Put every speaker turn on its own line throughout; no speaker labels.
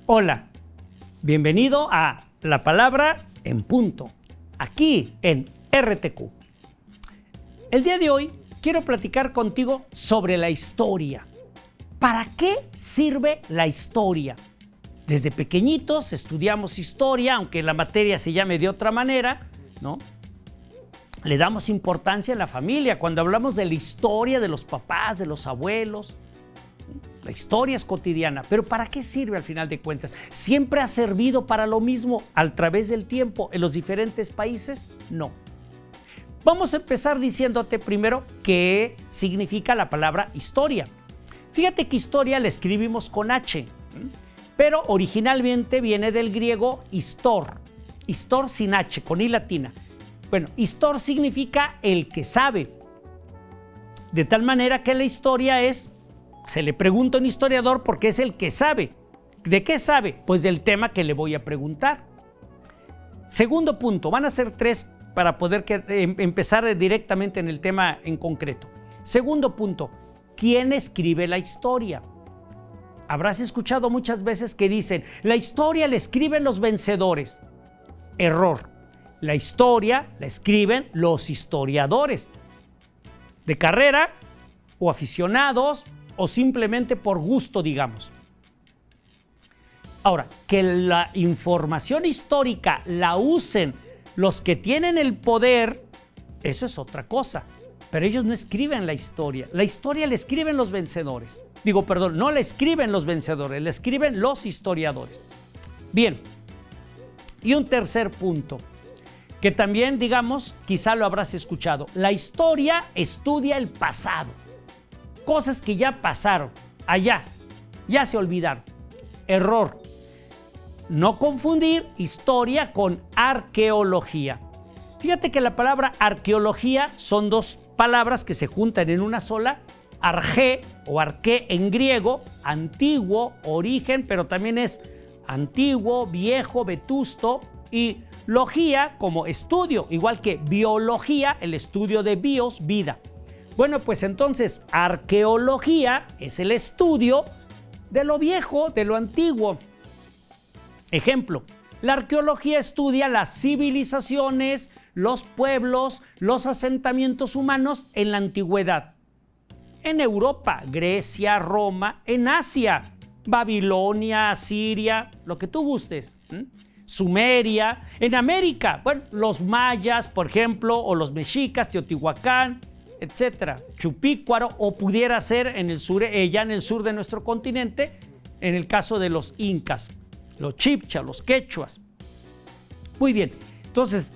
Hola, bienvenido a La Palabra en Punto, aquí en RTQ. El día de hoy quiero platicar contigo sobre la historia. ¿Para qué sirve la historia? Desde pequeñitos estudiamos historia, aunque la materia se llame de otra manera, ¿no? Le damos importancia a la familia cuando hablamos de la historia de los papás, de los abuelos. La historia es cotidiana, pero ¿para qué sirve al final de cuentas? ¿Siempre ha servido para lo mismo a través del tiempo en los diferentes países? No. Vamos a empezar diciéndote primero qué significa la palabra historia. Fíjate que historia la escribimos con H, pero originalmente viene del griego histor. Histor sin H, con I latina. Bueno, histor significa el que sabe. De tal manera que la historia es... Se le pregunta a un historiador porque es el que sabe. ¿De qué sabe? Pues del tema que le voy a preguntar. Segundo punto, van a ser tres para poder empezar directamente en el tema en concreto. Segundo punto, ¿quién escribe la historia? Habrás escuchado muchas veces que dicen, la historia la escriben los vencedores. Error. La historia la escriben los historiadores. De carrera o aficionados, o simplemente por gusto, digamos. Ahora, que la información histórica la usen los que tienen el poder, eso es otra cosa. Pero ellos no escriben la historia la escriben los vencedores. No la escriben los vencedores, la escriben los historiadores. Bien, y un tercer punto, que también, digamos, quizá lo habrás escuchado. La historia estudia el pasado. Cosas que ya pasaron, ya se olvidaron. Error. No confundir historia con arqueología. Fíjate que la palabra arqueología son dos palabras que se juntan en una sola. Arge o arqué en griego, antiguo, origen, pero también es antiguo, viejo, vetusto, y logía como estudio, igual que biología, el estudio de bios, vida. Bueno, pues entonces, arqueología es el estudio de lo viejo, de lo antiguo. Ejemplo, la arqueología estudia las civilizaciones, los pueblos, los asentamientos humanos en la antigüedad. En Europa, Grecia, Roma, en Asia, Babilonia, Asiria, lo que tú gustes. Sumeria, en América, bueno, los mayas, por ejemplo, o los mexicas, Teotihuacán, etcétera, Chupícuaro, o pudiera ser en el sur, ya en el sur de nuestro continente, en el caso de los incas, los chibchas, los quechuas. Muy bien, entonces,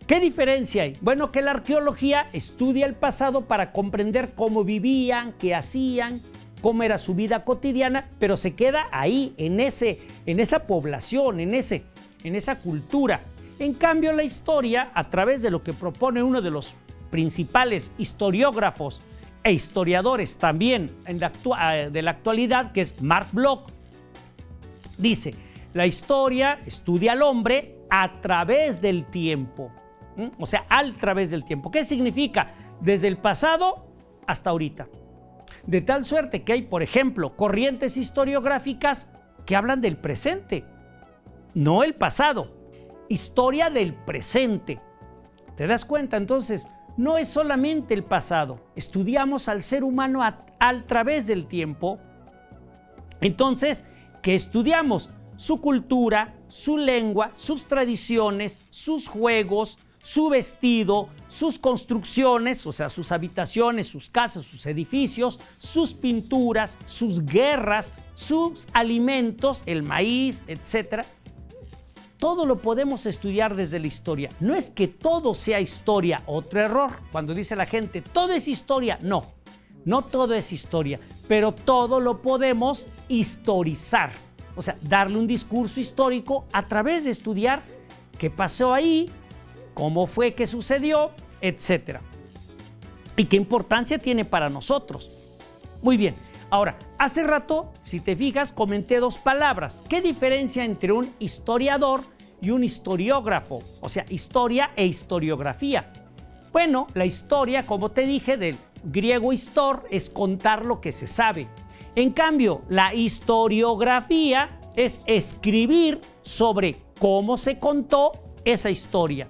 ¿qué diferencia hay? Bueno, que la arqueología estudia el pasado para comprender cómo vivían, qué hacían, cómo era su vida cotidiana, pero se queda ahí, en esa población, en esa cultura. En cambio, la historia, a través de lo que propone uno de los principales historiógrafos e historiadores también de la actualidad, que es Marc Bloch, dice, la historia estudia al hombre a través del tiempo, o sea, a través del tiempo. ¿Qué significa? Desde el pasado hasta ahorita. De tal suerte que hay, por ejemplo, corrientes historiográficas que hablan del presente, no el pasado, historia del presente. ¿Te das cuenta? Entonces, no es solamente el pasado, estudiamos al ser humano a través del tiempo. Entonces, ¿qué estudiamos? Su cultura, su lengua, sus tradiciones, sus juegos, su vestido, sus construcciones, o sea, sus habitaciones, sus casas, sus edificios, sus pinturas, sus guerras, sus alimentos, el maíz, etc. Todo lo podemos estudiar desde la historia. No es que todo sea historia, otro error. Cuando dice la gente, todo es historia, no todo es historia, pero todo lo podemos historizar. O sea, darle un discurso histórico a través de estudiar qué pasó ahí, cómo fue que sucedió, etc. Y qué importancia tiene para nosotros. Muy bien. Ahora, hace rato, si te fijas, comenté dos palabras. ¿Qué diferencia entre un historiador y un historiógrafo? O sea, historia e historiografía. Bueno, la historia, como te dije, del griego histor, es contar lo que se sabe. En cambio, la historiografía es escribir sobre cómo se contó esa historia.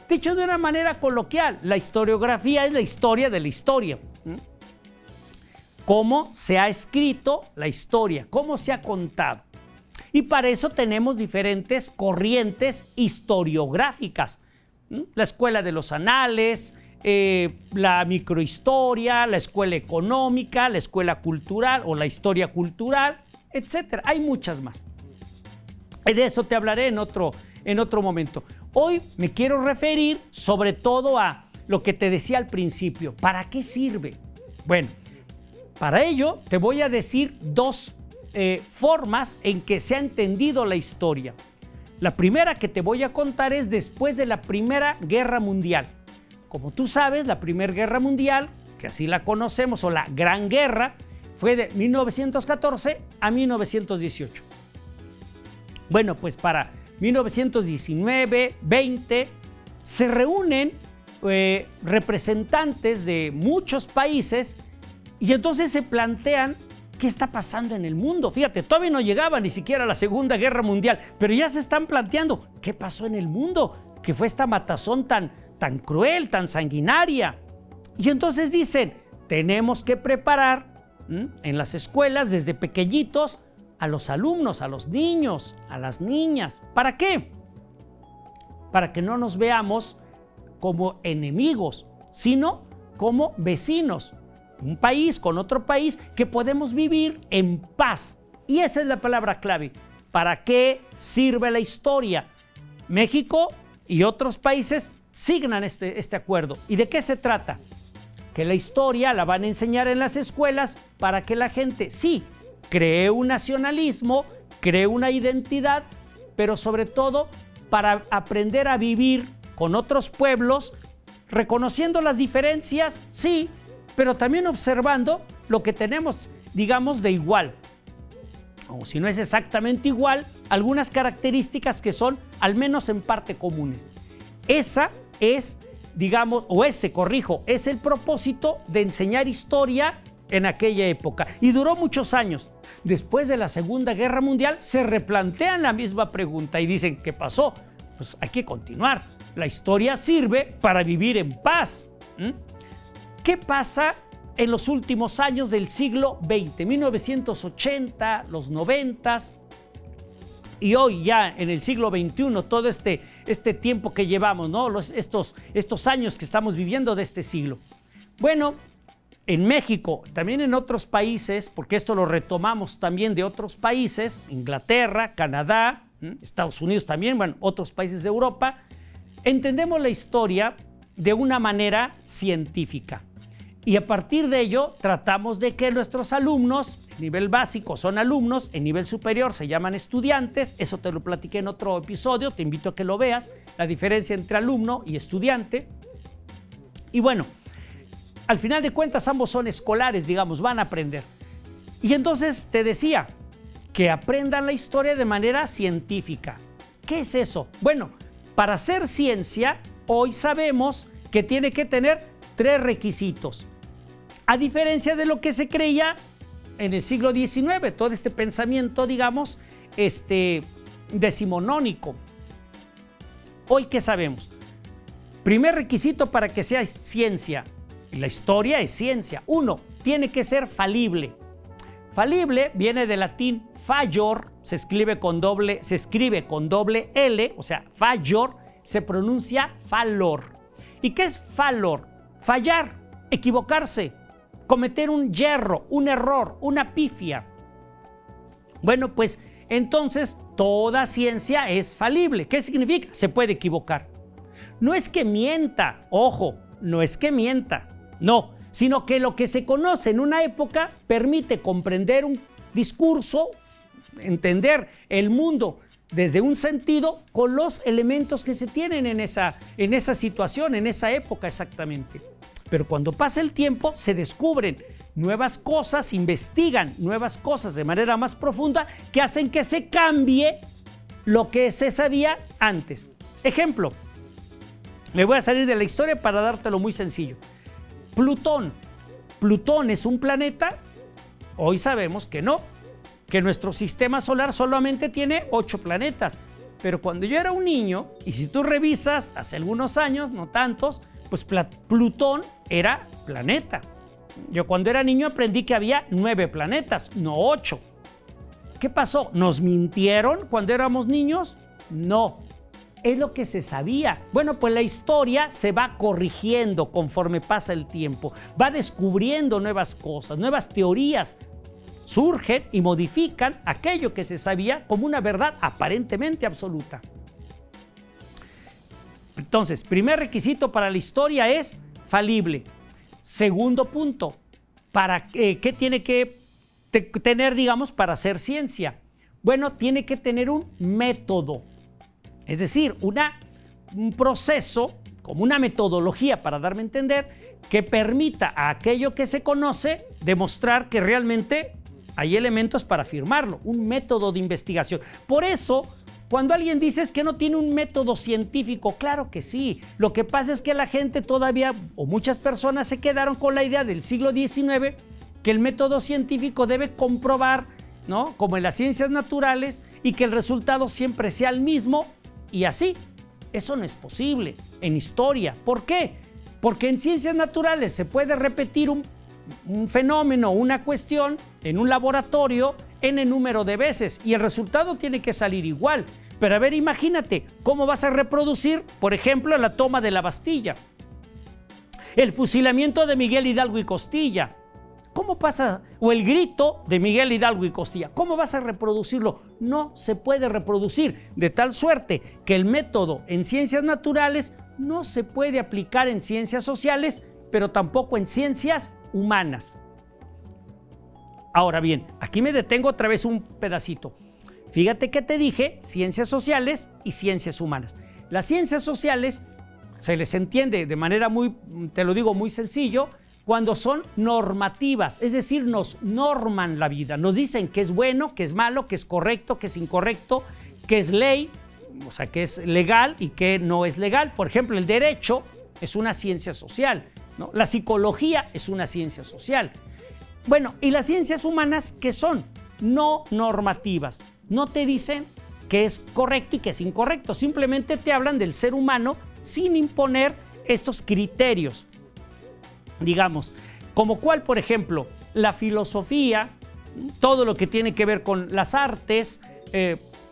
Dicho de una manera coloquial, la historiografía es la historia de la historia. Cómo se ha escrito la historia, cómo se ha contado. Y para eso tenemos diferentes corrientes historiográficas. La escuela de los anales, la microhistoria, la escuela económica, la escuela cultural o la historia cultural, etc. Hay muchas más. De eso te hablaré en otro momento. Hoy me quiero referir sobre todo a lo que te decía al principio. ¿Para qué sirve? Bueno, para ello te voy a decir dos formas en que se ha entendido la historia. La primera que te voy a contar es después de la Primera Guerra Mundial. Como tú sabes, la Primera Guerra Mundial, que así la conocemos, o la Gran Guerra, fue de 1914 a 1918. Bueno, pues para 1919-20 se reúnen representantes de muchos países y entonces se plantean qué está pasando en el mundo. Fíjate, todavía no llegaba ni siquiera a la Segunda Guerra Mundial, pero ya se están planteando qué pasó en el mundo, que fue esta matazón tan cruel, tan sanguinaria. Y entonces dicen, tenemos que preparar en las escuelas desde pequeñitos a los alumnos, a los niños, a las niñas. ¿Para qué? Para que no nos veamos como enemigos, sino como vecinos. Un país con otro país que podemos vivir en paz. Y esa es la palabra clave. ¿Para qué sirve la historia? México y otros países signan este acuerdo. ¿Y de qué se trata? Que la historia la van a enseñar en las escuelas para que la gente, sí, cree un nacionalismo, cree una identidad, pero sobre todo para aprender a vivir con otros pueblos, reconociendo las diferencias, sí, pero también observando lo que tenemos, digamos, de igual. O si no es exactamente igual, algunas características que son, al menos en parte, comunes. Esa es, digamos, es el propósito de enseñar historia en aquella época. Y duró muchos años. Después de la Segunda Guerra Mundial se replantean la misma pregunta y dicen, ¿qué pasó? Pues hay que continuar. La historia sirve para vivir en paz. ¿Qué pasa en los últimos años del siglo XX? 1980, los 90 y hoy ya en el siglo XXI, todo este tiempo que llevamos, ¿no? Estos años que estamos viviendo de este siglo. Bueno, en México, también en otros países, porque esto lo retomamos también de otros países, Inglaterra, Canadá, Estados Unidos también, bueno, otros países de Europa, entendemos la historia de una manera científica. Y a partir de ello tratamos de que nuestros alumnos, en nivel básico son alumnos, en nivel superior se llaman estudiantes, eso te lo platiqué en otro episodio, te invito a que lo veas, la diferencia entre alumno y estudiante. Y bueno, al final de cuentas ambos son escolares, digamos, van a aprender. Y entonces te decía, que aprendan la historia de manera científica. ¿Qué es eso? Bueno, para hacer ciencia, hoy sabemos que tiene que tener 3 requisitos. A diferencia de lo que se creía en el siglo XIX, todo este pensamiento, digamos, decimonónico. Hoy, ¿qué sabemos? Primer requisito para que sea ciencia, y la historia es ciencia. 1, tiene que ser falible. Falible viene del latín fallor, se escribe con doble L, o sea, fallor, se pronuncia falor. ¿Y qué es falor? Fallar, equivocarse, cometer un yerro, un error, una pifia. Bueno, pues entonces toda ciencia es falible. ¿Qué significa? Se puede equivocar. No es que mienta, ojo, no es que mienta, no, sino que lo que se conoce en una época permite comprender un discurso, entender el mundo desde un sentido con los elementos que se tienen en esa situación, en esa época exactamente. Pero cuando pasa el tiempo se descubren nuevas cosas, investigan nuevas cosas de manera más profunda que hacen que se cambie lo que se sabía antes. Ejemplo, me voy a salir de la historia para dártelo muy sencillo. Plutón. ¿Plutón es un planeta? Hoy sabemos que no, que nuestro sistema solar solamente tiene 8 planetas. Pero cuando yo era un niño, y si tú revisas hace algunos años, no tantos, pues Plutón era planeta. Yo cuando era niño aprendí que había 9 planetas, no 8. ¿Qué pasó? ¿Nos mintieron cuando éramos niños? No. Es lo que se sabía. Bueno, pues la historia se va corrigiendo conforme pasa el tiempo. Va descubriendo nuevas cosas, nuevas teorías. Surgen y modifican aquello que se sabía como una verdad aparentemente absoluta. Entonces, primer requisito para la historia es falible. Segundo punto, ¿qué tiene que tener, digamos, para hacer ciencia? Bueno, tiene que tener un método, es decir, un proceso, como una metodología, para darme a entender, que permita a aquello que se conoce demostrar que realmente hay elementos para afirmarlo, un método de investigación. Por eso, cuando alguien dice es que no tiene un método científico, claro que sí. Lo que pasa es que la gente todavía, o muchas personas se quedaron con la idea del siglo XIX, que el método científico debe comprobar, ¿no?, como en las ciencias naturales, y que el resultado siempre sea el mismo, y así. Eso no es posible en historia. ¿Por qué? Porque en ciencias naturales se puede repetir un fenómeno, una cuestión, en un laboratorio n número de veces y el resultado tiene que salir igual. Pero a ver, imagínate, ¿cómo vas a reproducir, por ejemplo, la toma de la Bastilla? El fusilamiento de Miguel Hidalgo y Costilla. ¿Cómo pasa? O el grito de Miguel Hidalgo y Costilla. ¿Cómo vas a reproducirlo? No se puede reproducir, de tal suerte que el método en ciencias naturales no se puede aplicar en ciencias sociales, pero tampoco en ciencias humanas. Ahora bien, aquí me detengo otra vez un pedacito. Fíjate que te dije ciencias sociales y ciencias humanas. Las ciencias sociales se les entiende de manera muy, te lo digo, muy sencillo, cuando son normativas, es decir, nos norman la vida, nos dicen qué es bueno, qué es malo, qué es correcto, qué es incorrecto, qué es ley, o sea, qué es legal y qué no es legal. Por ejemplo, el derecho es una ciencia social, ¿no? La psicología es una ciencia social. Bueno, ¿y las ciencias humanas qué son? No normativas. No te dicen qué es correcto y qué es incorrecto. Simplemente te hablan del ser humano sin imponer estos criterios. Digamos, como cuál, por ejemplo, la filosofía, todo lo que tiene que ver con las artes,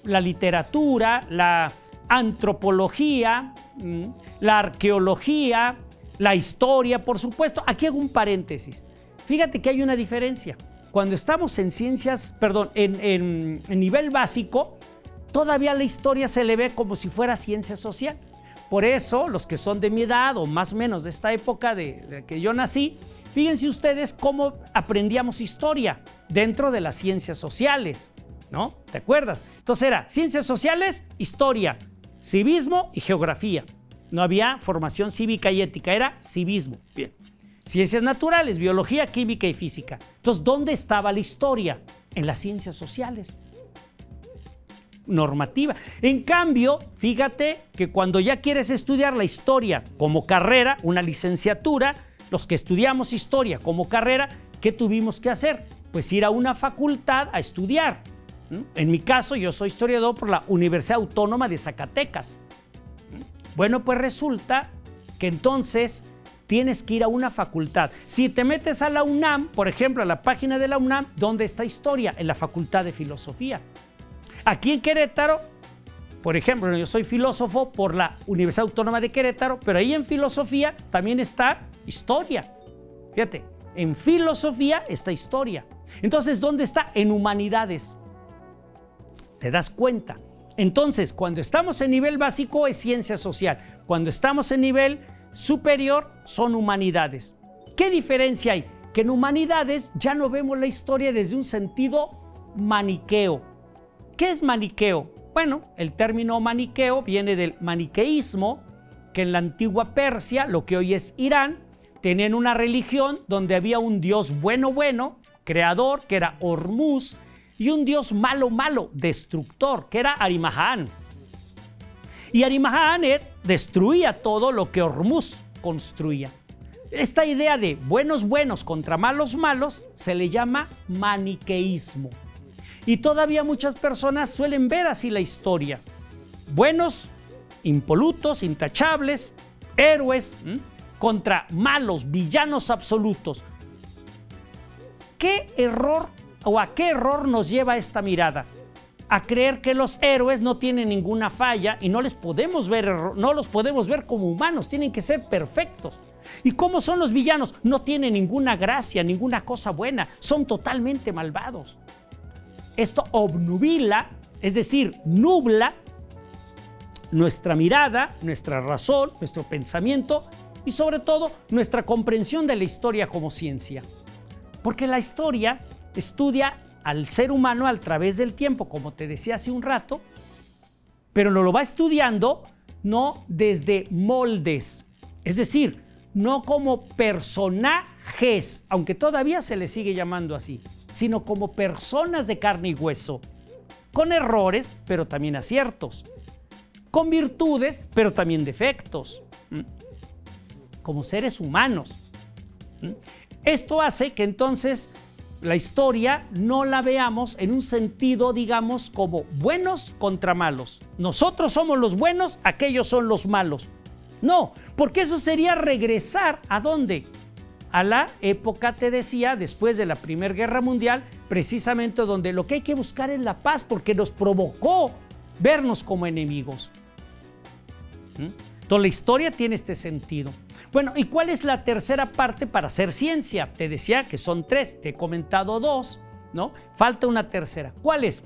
la literatura, la antropología, la arqueología, la historia, por supuesto. Aquí hago un paréntesis. Fíjate que hay una diferencia. Cuando estamos en ciencias, en nivel básico, todavía la historia se le ve como si fuera ciencia social. Por eso, los que son de mi edad o más o menos de esta época de que yo nací, fíjense ustedes cómo aprendíamos historia dentro de las ciencias sociales, ¿no? ¿Te acuerdas? Entonces era ciencias sociales, historia, civismo y geografía. No había formación cívica y ética, era civismo. Bien. Ciencias naturales, biología, química y física. Entonces, ¿dónde estaba la historia? En las ciencias sociales. Normativa. En cambio, fíjate que cuando ya quieres estudiar la historia como carrera, una licenciatura, los que estudiamos historia como carrera, ¿qué tuvimos que hacer? Pues ir a una facultad a estudiar. En mi caso, yo soy historiador por la Universidad Autónoma de Zacatecas. Bueno, pues resulta que entonces tienes que ir a una facultad. Si te metes a la UNAM, por ejemplo, a la página de la UNAM, ¿dónde está historia? En la Facultad de Filosofía. Aquí en Querétaro, por ejemplo, yo soy filósofo por la Universidad Autónoma de Querétaro, pero ahí en filosofía también está historia. Fíjate, en filosofía está historia. Entonces, ¿dónde está? En humanidades. ¿Te das cuenta? Entonces, cuando estamos en nivel básico es ciencia social. Cuando estamos en nivel superior son humanidades. ¿Qué diferencia hay? Que en humanidades ya no vemos la historia desde un sentido maniqueo. ¿Qué es maniqueo? Bueno, el término maniqueo viene del maniqueísmo, que en la antigua Persia, lo que hoy es Irán, tenían una religión donde había un dios bueno, creador, que era Hormuz, y un dios malo, destructor, que era Ahriman. Y Ahriman destruía todo lo que Hormuz construía. Esta idea de buenos contra malos se le llama maniqueísmo. Y todavía muchas personas suelen ver así la historia. Buenos, impolutos, intachables, héroes, contra malos, villanos absolutos. ¿Qué error o a qué error nos lleva esta mirada? A creer que los héroes no tienen ninguna falla y no los podemos ver como humanos, tienen que ser perfectos. ¿Y cómo son los villanos? No tienen ninguna gracia, ninguna cosa buena, son totalmente malvados. Esto obnubila, es decir, nubla nuestra mirada, nuestra razón, nuestro pensamiento y sobre todo nuestra comprensión de la historia como ciencia. Porque la historia estudia al ser humano a través del tiempo, como te decía hace un rato, pero no lo va estudiando no desde moldes, es decir, no como personajes, aunque todavía se les sigue llamando así, sino como personas de carne y hueso, con errores, pero también aciertos, con virtudes, pero también defectos, como seres humanos. Esto hace que entonces la historia no la veamos en un sentido, digamos, como buenos contra malos. Nosotros somos los buenos, aquellos son los malos. No, porque eso sería regresar ¿a dónde? A la época, te decía, después de la Primera Guerra Mundial, precisamente donde lo que hay que buscar es la paz, porque nos provocó vernos como enemigos. Entonces la historia tiene este sentido. Bueno, ¿y cuál es la tercera parte para hacer ciencia? Te decía que son 3, te he comentado 2, ¿no? Falta una tercera. ¿Cuál es?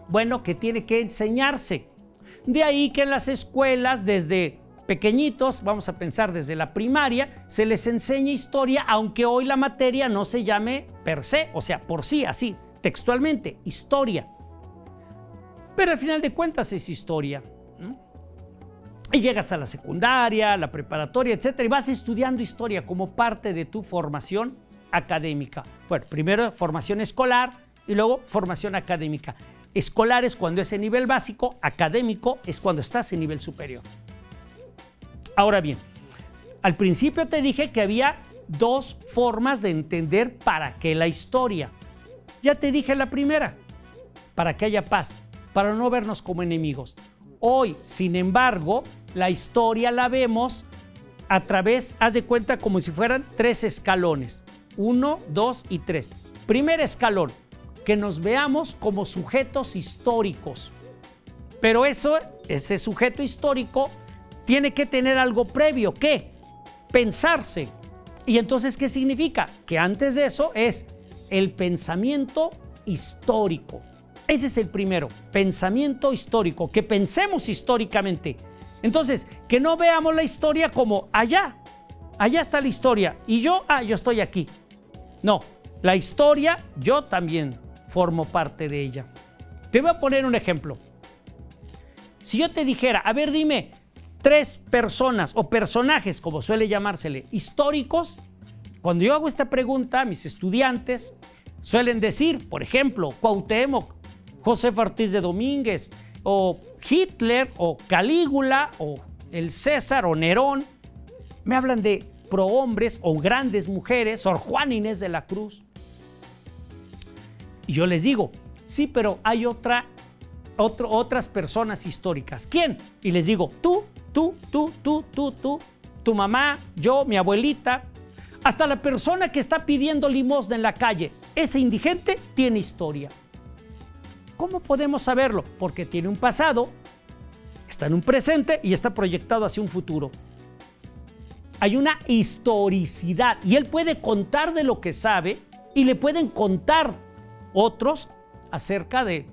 Bueno, que tiene que enseñarse. De ahí que en las escuelas, desde pequeñitos, vamos a pensar desde la primaria, se les enseña historia, aunque hoy la materia no se llame per se, o sea, por sí, así, textualmente, historia. Pero al final de cuentas es historia, ¿no? Y llegas a la secundaria, a la preparatoria, etcétera, y vas estudiando historia como parte de tu formación académica. Bueno, primero formación escolar y luego formación académica. Escolar es cuando es en nivel básico, académico es cuando estás en nivel superior. Ahora bien, al principio te dije que había 2 formas de entender para qué la historia. Ya te dije la primera, para que haya paz, para no vernos como enemigos. Hoy, sin embargo, la historia la vemos a través, haz de cuenta, como si fueran 3 escalones. 1, 2 y 3. Primer escalón, que nos veamos como sujetos históricos. Pero ese sujeto histórico tiene que tener algo previo. ¿Qué? Pensarse. ¿Y entonces qué significa? Que antes de eso es el pensamiento histórico. Ese es el primero, pensamiento histórico, que pensemos históricamente. Entonces, que no veamos la historia como allá está la historia y yo estoy aquí. No, la historia yo también formo parte de ella. Te voy a poner un ejemplo. Si yo te dijera, a ver, dime 3 personas o personajes, como suele llamársele, históricos, cuando yo hago esta pregunta, mis estudiantes suelen decir, por ejemplo, Cuauhtémoc, José Ortiz de Domínguez, o Hitler, o Calígula, o el César, o Nerón. Me hablan de prohombres o grandes mujeres, Sor Juana Inés de la Cruz. Y yo les digo, sí, pero hay otras personas históricas. ¿Quién? Y les digo, tú, tu mamá, yo, mi abuelita, hasta la persona que está pidiendo limosna en la calle. Ese indigente tiene historia. ¿Cómo podemos saberlo? Porque tiene un pasado, está en un presente y está proyectado hacia un futuro. Hay una historicidad y él puede contar de lo que sabe y le pueden contar otros acerca del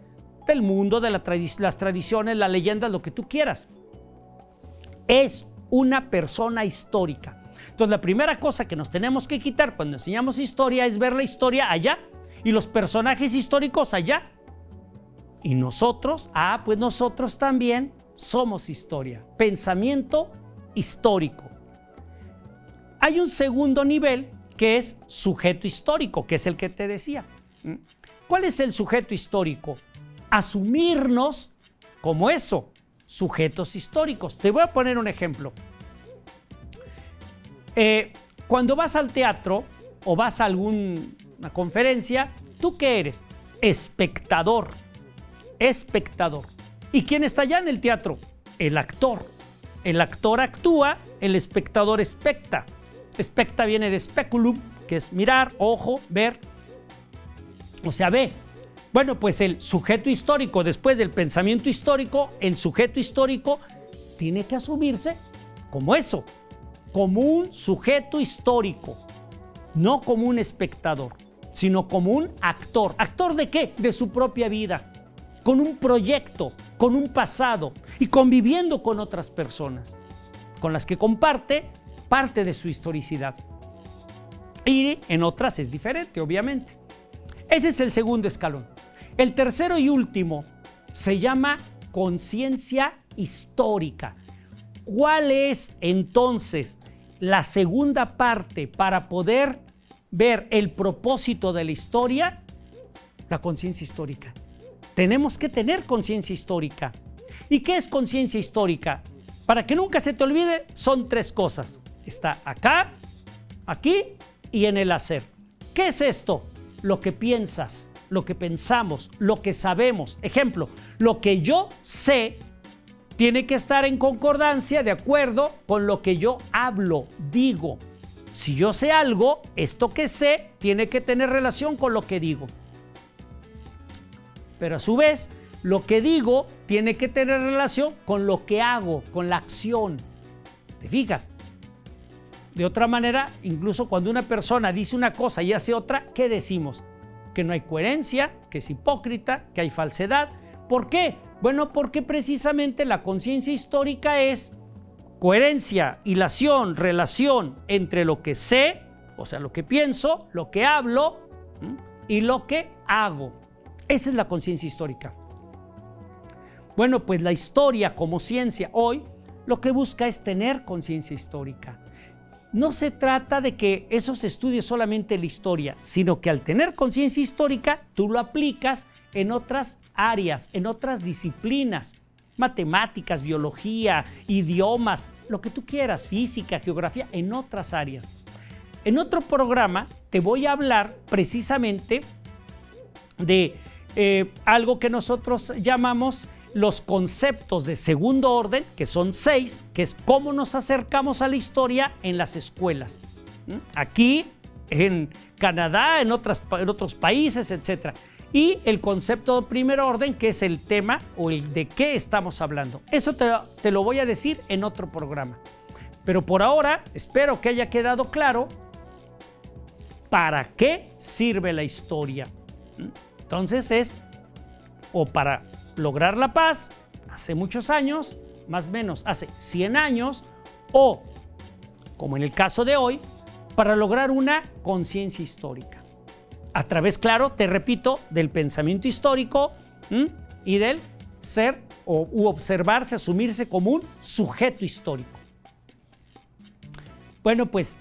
mundo, de las tradiciones, las leyendas, lo que tú quieras. Es una persona histórica. Entonces, la primera cosa que nos tenemos que quitar cuando enseñamos historia es ver la historia allá y los personajes históricos allá. Y nosotros, pues nosotros también somos historia, pensamiento histórico. Hay un segundo nivel que es sujeto histórico, que es el que te decía. ¿Cuál es el sujeto histórico? Asumirnos como eso, sujetos históricos. Te voy a poner un ejemplo. Cuando vas al teatro o vas a alguna conferencia, ¿tú qué eres? espectador. Espectador. ¿Y quién está allá en el teatro? El actor. El actor actúa, el espectador especta. Especta viene de speculum, que es mirar, ojo, ver. O sea, ve. Bueno, pues el sujeto histórico, después del pensamiento histórico, el sujeto histórico tiene que asumirse como eso, como un sujeto histórico, no como un espectador, sino como un actor. ¿Actor de qué? De su propia vida, con un proyecto, con un pasado y conviviendo con otras personas, con las que comparte parte de su historicidad. Y en otras es diferente, obviamente. Ese es el segundo escalón. El tercero y último se llama conciencia histórica. ¿Cuál es entonces la segunda parte para poder ver el propósito de la historia? La conciencia histórica. Tenemos que tener conciencia histórica. ¿Y qué es conciencia histórica? Para que nunca se te olvide, son tres cosas. Está acá, aquí y en el hacer. ¿Qué es esto? Lo que piensas, lo que pensamos, lo que sabemos. Ejemplo, lo que yo sé tiene que estar en concordancia, de acuerdo con lo que yo hablo, digo. Si yo sé algo, esto que sé tiene que tener relación con lo que digo. Pero a su vez, lo que digo tiene que tener relación con lo que hago, con la acción. ¿Te fijas? De otra manera, incluso cuando una persona dice una cosa y hace otra, ¿qué decimos? Que no hay coherencia, que es hipócrita, que hay falsedad. ¿Por qué? Bueno, porque precisamente la conciencia histórica es coherencia, hilación, relación entre lo que sé, o sea, lo que pienso, lo que hablo y lo que hago. Esa es la conciencia histórica. Bueno, pues la historia como ciencia hoy lo que busca es tener conciencia histórica. No se trata de que eso se estudie solamente la historia, sino que al tener conciencia histórica, tú lo aplicas en otras áreas, en otras disciplinas, matemáticas, biología, idiomas, lo que tú quieras, física, geografía, en otras áreas. En otro programa te voy a hablar precisamente de algo que nosotros llamamos los conceptos de segundo orden, que son 6, que es cómo nos acercamos a la historia en las escuelas. Aquí, en Canadá, en otros países, etc. Y el concepto de primer orden, que es el tema o el de qué estamos hablando. Eso te lo voy a decir en otro programa. Pero por ahora, espero que haya quedado claro para qué sirve la historia. Entonces es o para lograr la paz, hace muchos años, más o menos hace 100 años, o, como en el caso de hoy, para lograr una conciencia histórica. A través, claro, te repito, del pensamiento histórico y del ser u observarse, asumirse como un sujeto histórico. Bueno, pues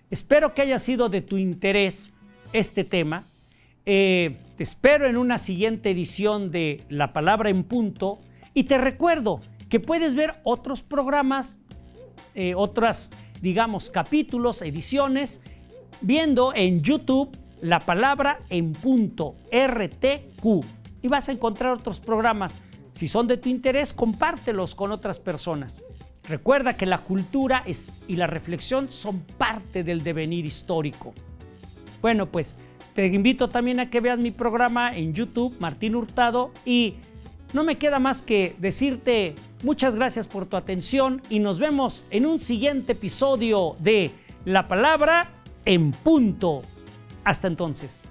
espero que haya sido de tu interés este tema. Te espero en una siguiente edición de La Palabra en Punto y te recuerdo que puedes ver otros programas, otras, digamos, capítulos, ediciones, viendo en YouTube La Palabra en Punto, RTQ, y vas a encontrar otros programas. Si son de tu interés, compártelos con otras personas. Recuerda que la cultura y la reflexión son parte del devenir histórico. Bueno, pues te invito también a que veas mi programa en YouTube, Martín Hurtado, y no me queda más que decirte muchas gracias por tu atención y nos vemos en un siguiente episodio de La Palabra en Punto. Hasta entonces.